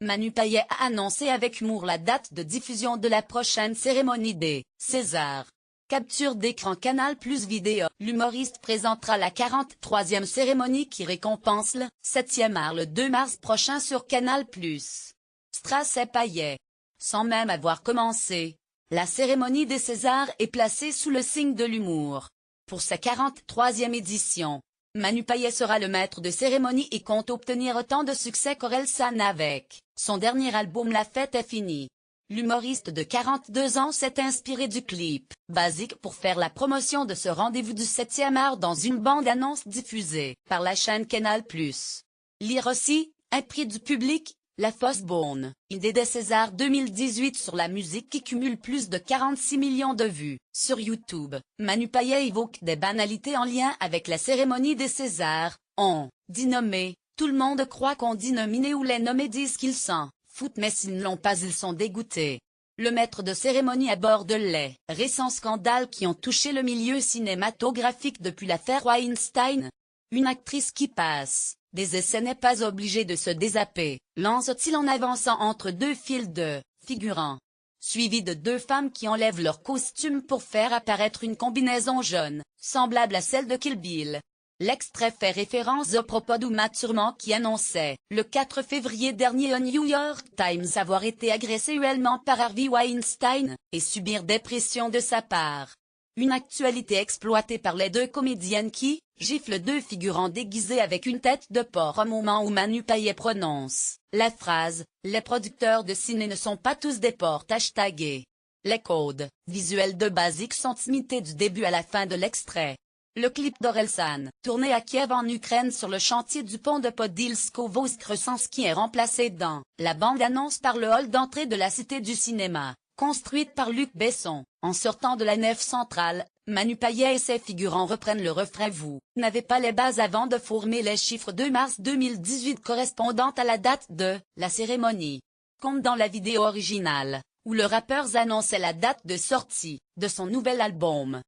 Manu Payet a annoncé avec humour la date de diffusion de la prochaine cérémonie des Césars. Capture d'écran Canal+ vidéo. L'humoriste présentera la 43e cérémonie qui récompense le 7e art le 2 mars prochain sur Canal+. Strass et Payet. Sans même avoir commencé, la cérémonie des Césars est placée sous le signe de l'humour. Pour sa 43e édition, Manu Payet sera le maître de cérémonie et compte obtenir autant de succès qu'Orelsan avec son dernier album La Fête est finie. L'humoriste de 42 ans s'est inspiré du clip Basique pour faire la promotion de ce rendez-vous du 7e art dans une bande-annonce diffusée par la chaîne Canal+. Lire aussi, un prix du public, La Fausse Bonne, idée des Césars 2018 sur la musique qui cumule plus de 46 millions de vues. Sur YouTube, Manu Payet évoque des banalités en lien avec la cérémonie des Césars. On dit nommer, tout le monde croit qu'on dit nominer ou les nommés disent qu'ils s'en foutent mais s'ils ne l'ont pas ils sont dégoûtés. Le maître de cérémonie aborde les récents scandales qui ont touché le milieu cinématographique depuis l'affaire Weinstein. Une actrice qui passe des essais n'est pas obligée de se désapper, lance-t-il en avançant entre deux files de figurants. Suivi de deux femmes qui enlèvent leur costume pour faire apparaître une combinaison jaune, semblable à celle de Kill Bill. L'extrait fait référence aux propos d'Uma Thurman qui annonçait, le 4 février dernier au New York Times avoir été agressé sexuellement par Harvey Weinstein, et subir des pressions de sa part. Une actualité exploitée par les deux comédiennes qui giflent deux figurants déguisés avec une tête de porc au moment où Manu Payet prononce la phrase « Les producteurs de ciné ne sont pas tous des porcs ». Les codes visuels de Basique sont imités du début à la fin de l'extrait. Le clip d'Orelsan, tourné à Kiev en Ukraine sur le chantier du pont de Podilsko-Voskresenski est remplacé dans la bande-annonce par le hall d'entrée de la Cité du cinéma, construite par Luc Besson. En sortant de la nef centrale, Manu Payet et ses figurants reprennent le refrain « Vous n'avez pas les bases » avant de former les chiffres 2 mars 2018 correspondant à la date de la cérémonie. Comme dans la vidéo originale, où le rappeur annonçait la date de sortie de son nouvel album.